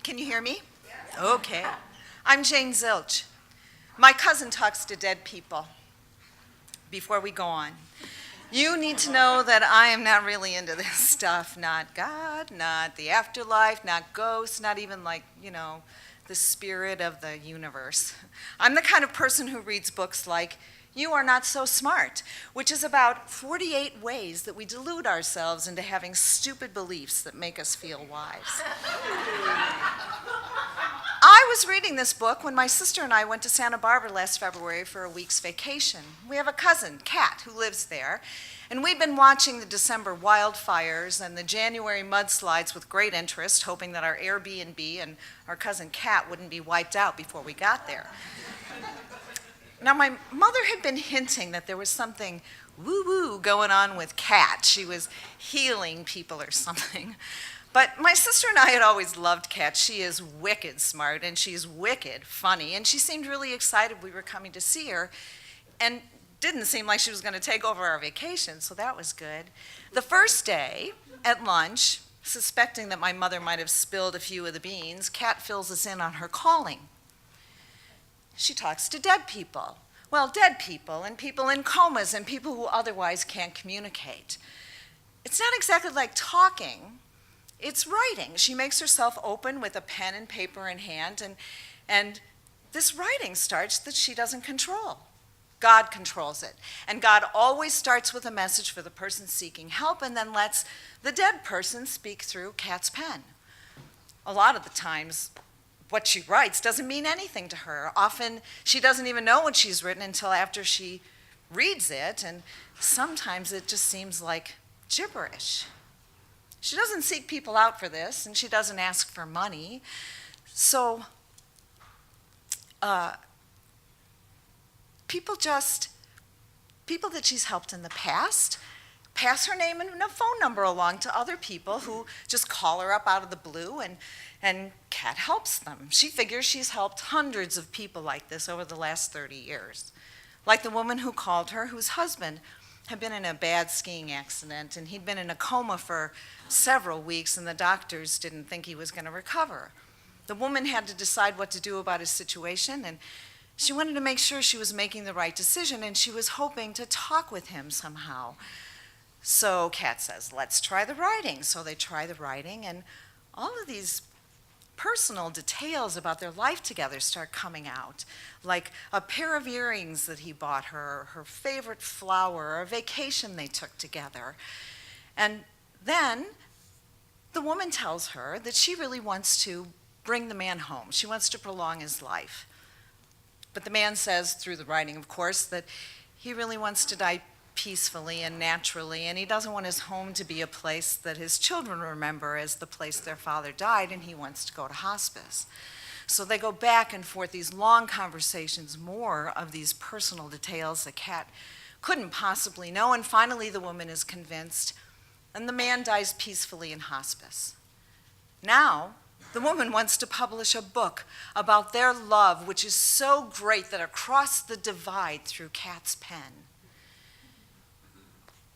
Can you hear me? Okay. I'm Jane Zilch. My cousin talks to dead people. Before we go on, you need to know that I am not really into this stuff. Not God, not the afterlife, not ghosts, not even the spirit of the universe. I'm the kind of person who reads books like You Are Not So Smart, which is about 48 ways that we delude ourselves into having stupid beliefs that make us feel wise. I was reading this book when my sister and I went to Santa Barbara last February for a week's vacation. We have a cousin, Kat, who lives there, and we'd been watching the December wildfires and the January mudslides with great interest, hoping that our Airbnb and our cousin Kat wouldn't be wiped out before we got there. Now, my mother had been hinting that there was something woo-woo going on with Kat. She was healing people or something. But my sister and I had always loved Kat. She is wicked smart, and she's wicked funny, and she seemed really excited we were coming to see her, and didn't seem like she was going to take over our vacation, so that was good. The first day, at lunch, suspecting that my mother might have spilled a few of the beans, Kat fills us in on her calling. She talks to dead people. Well, dead people, and people in comas, and people who otherwise can't communicate. It's not exactly like talking. It's writing. She makes herself open with a pen and paper in hand, and this writing starts that she doesn't control. God controls it. And God always starts with a message for the person seeking help and then lets the dead person speak through Kat's pen. A lot of the times, what she writes doesn't mean anything to her. Often, she doesn't even know what she's written until after she reads it, and sometimes it just seems like gibberish. She doesn't seek people out for this, and she doesn't ask for money. So people that she's helped in the past pass her name and a phone number along to other people who just call her up out of the blue, and Kat helps them. She figures she's helped hundreds of people like this over the last 30 years. Like the woman who called her, whose husband had been in a bad skiing accident, and he'd been in a coma for several weeks, and the doctors didn't think he was going to recover. The woman had to decide what to do about his situation, and she wanted to make sure she was making the right decision, and she was hoping to talk with him somehow. So Kat says, let's try the writing. So they try the writing, and all of these personal details about their life together start coming out, like a pair of earrings that he bought her, her favorite flower, a vacation they took together. And then the woman tells her that she really wants to bring the man home. She wants to prolong his life. But the man says, through the writing, of course, that he really wants to die peacefully and naturally, and he doesn't want his home to be a place that his children remember as the place their father died, and he wants to go to hospice. So they go back and forth, these long conversations, more of these personal details that Kat couldn't possibly know, and finally the woman is convinced, and the man dies peacefully in hospice. Now, the woman wants to publish a book about their love, which is so great that across the divide through Kat's pen.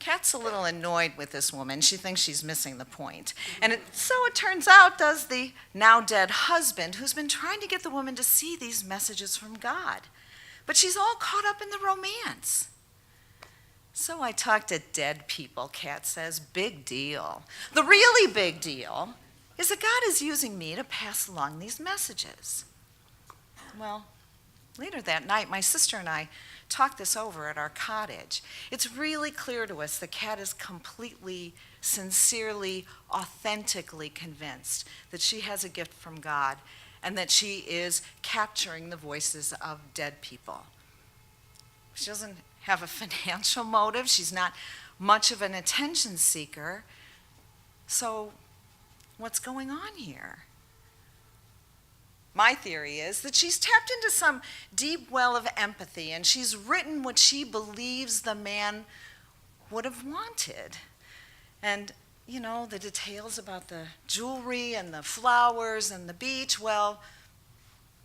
Kat's a little annoyed with this woman. She thinks she's missing the point. And so it turns out, does the now dead husband, who's been trying to get the woman to see these messages from God. But she's all caught up in the romance. So I talk to dead people, Kat says. Big deal. The really big deal is that God is using me to pass along these messages. Well, later that night, my sister and I talked this over at our cottage. It's really clear to us that Kat is completely, sincerely, authentically convinced that she has a gift from God and that she is capturing the voices of dead people. She doesn't have a financial motive. She's not much of an attention seeker. So what's going on here? My theory is that she's tapped into some deep well of empathy, and she's written what she believes the man would have wanted. And, you know, the details about the jewelry and the flowers and the beach, well,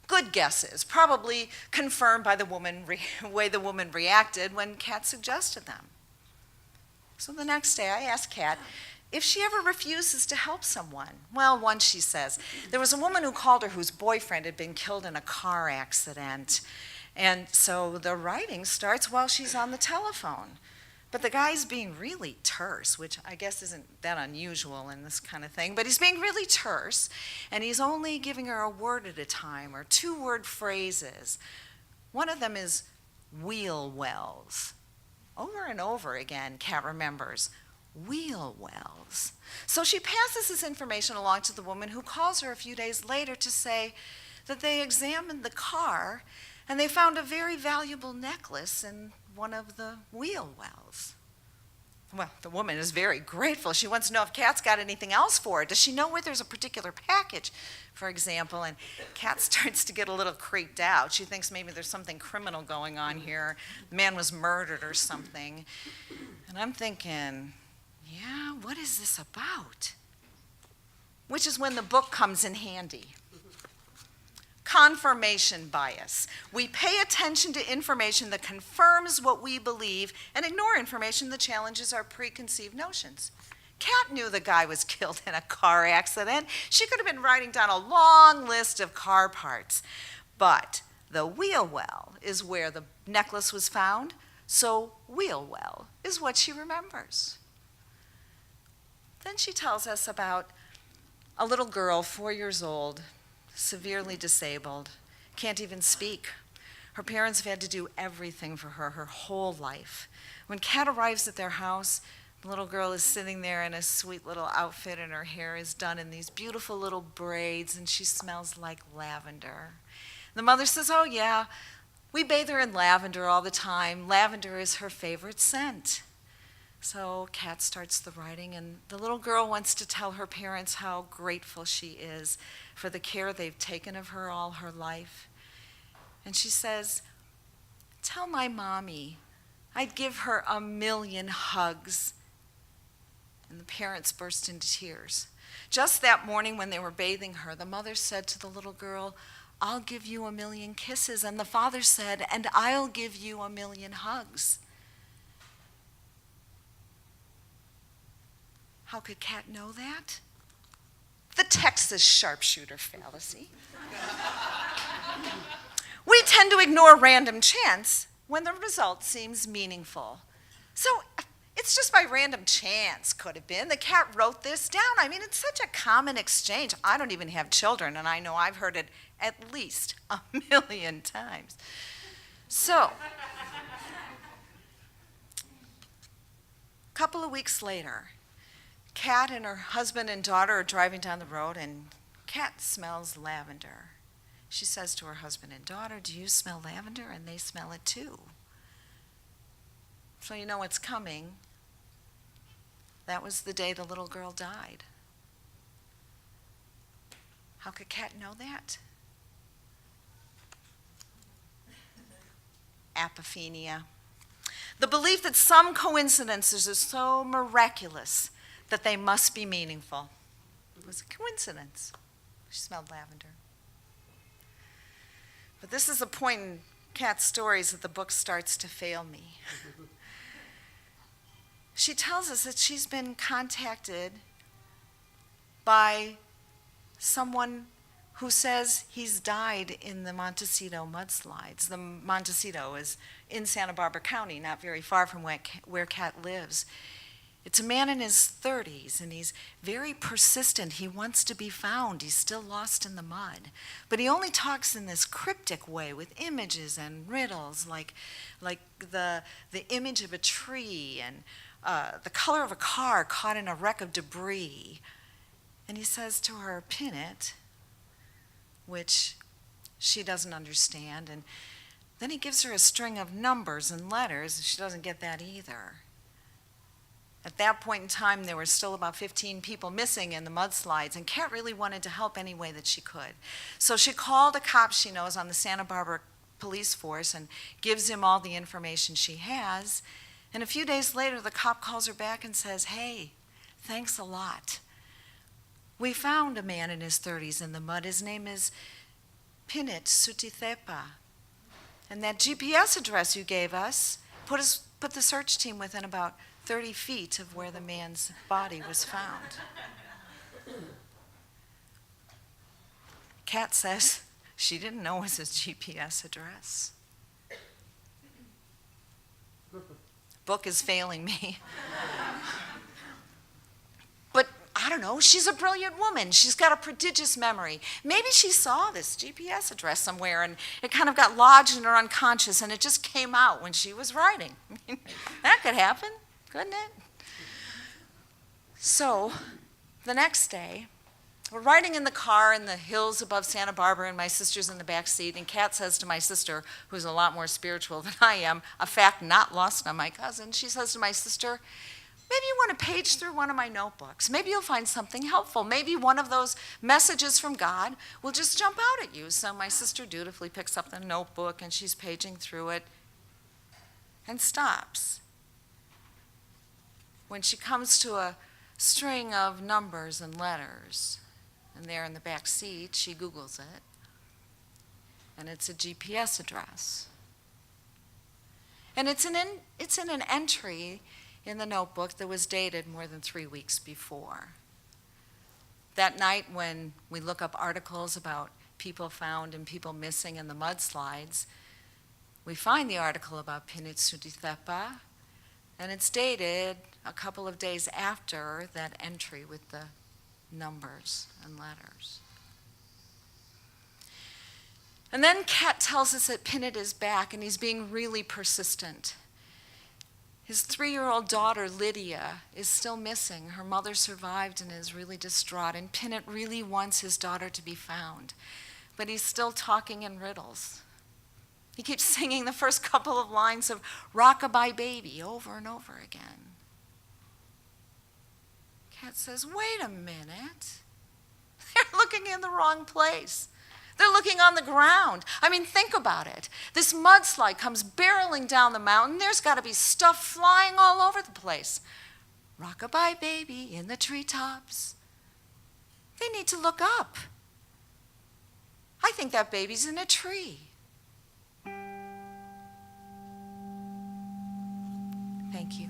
good guesses, probably confirmed by the way the woman reacted when Kat suggested them. So the next day I asked Kat if she ever refuses to help someone. Well, once she says, there was a woman who called her whose boyfriend had been killed in a car accident. And so the writing starts while she's on the telephone. But the guy's being really terse, which I guess isn't that unusual in this kind of thing, but he's being really terse, and he's only giving her a word at a time, or 2-word phrases. One of them is wheel wells. Over and over again, Kat remembers, wheel wells. So she passes this information along to the woman, who calls her a few days later to say that they examined the car and they found a very valuable necklace in one of the wheel wells. Well, the woman is very grateful. She wants to know if Kat's got anything else for her. Does she know where there's a particular package, for example? And Kat starts to get a little creeped out. She thinks maybe there's something criminal going on here. The man was murdered or something. And I'm thinking, yeah, what is this about? Which is when the book comes in handy. Confirmation bias. We pay attention to information that confirms what we believe and ignore information that challenges our preconceived notions. Kat knew the guy was killed in a car accident. She could have been writing down a long list of car parts. But the wheel well is where the necklace was found, so wheel well is what she remembers. Then she tells us about a little girl, 4 years old, severely disabled, can't even speak. Her parents have had to do everything for her whole life. When Kat arrives at their house, the little girl is sitting there in a sweet little outfit, and her hair is done in these beautiful little braids, and she smells like lavender. The mother says, oh yeah, we bathe her in lavender all the time. Lavender is her favorite scent. So Kat starts the writing, and the little girl wants to tell her parents how grateful she is for the care they've taken of her all her life. And she says, tell my mommy I'd give her 1,000,000 hugs. And the parents burst into tears. Just that morning when they were bathing her, the mother said to the little girl, I'll give you 1,000,000 kisses. And the father said, and I'll give you 1,000,000 hugs. How could Kat know that? The Texas sharpshooter fallacy. We tend to ignore random chance when the result seems meaningful. So it's just by random chance, could have been, that Kat wrote this down. I mean, it's such a common exchange. I don't even have children, and I know I've heard it at least 1,000,000 times. So, a couple of weeks later, Kat and her husband and daughter are driving down the road, and Kat smells lavender. She says to her husband and daughter, do you smell lavender? And they smell it too. So you know what's coming. That was the day the little girl died. How could Kat know that? Apophenia. The belief that some coincidences are so miraculous that they must be meaningful. It was a coincidence. She smelled lavender. But this is a point in Kat's stories that the book starts to fail me. She tells us that she's been contacted by someone who says he's died in the Montecito mudslides. The Montecito is in Santa Barbara County, not very far from where Kat lives. It's a man in his 30s, and he's very persistent. He wants to be found. He's still lost in the mud. But he only talks in this cryptic way with images and riddles, like the image of a tree and the color of a car caught in a wreck of debris. And he says to her, pin it, which she doesn't understand. And then he gives her a string of numbers and letters, and she doesn't get that either. At that point in time, there were still about 15 people missing in the mudslides, and Kat really wanted to help any way that she could. So she called a cop she knows on the Santa Barbara police force and gives him all the information she has. And a few days later, the cop calls her back and says, hey, thanks a lot. We found a man in his 30s in the mud. His name is Pinit Sutithepa. And that GPS address you gave us put the search team within about 30 feet of where the man's body was found. Kat says she didn't know it was his GPS address. Book is failing me. But I don't know, she's a brilliant woman. She's got a prodigious memory. Maybe she saw this GPS address somewhere and it kind of got lodged in her unconscious and it just came out when she was writing. That could happen, couldn't it? So, the next day, we're riding in the car in the hills above Santa Barbara, and my sister's in the back seat, and Kat says to my sister, who's a lot more spiritual than I am, a fact not lost on my cousin, she says to my sister, maybe you want to page through one of my notebooks. Maybe you'll find something helpful. Maybe one of those messages from God will just jump out at you. So my sister dutifully picks up the notebook, and she's paging through it and stops. When she comes to a string of numbers and letters, and there in the back seat, she Googles it, and it's a GPS address. And it's in an entry in the notebook that was dated more than 3 weeks before. That night when we look up articles about people found and people missing in the mudslides, we find the article about Pinit Sutithepa, and it's dated a couple of days after that entry with the numbers and letters. And then Kat tells us that Pinit is back and he's being really persistent. His 3-year-old daughter, Lydia, is still missing. Her mother survived and is really distraught, and Pinit really wants his daughter to be found. But he's still talking in riddles. He keeps singing the first couple of lines of Rockabye Baby over and over again. Kat says, wait a minute. They're looking in the wrong place. They're looking on the ground. I mean, think about it. This mudslide comes barreling down the mountain. There's got to be stuff flying all over the place. Rockabye baby in the treetops. They need to look up. I think that baby's in a tree. Thank you.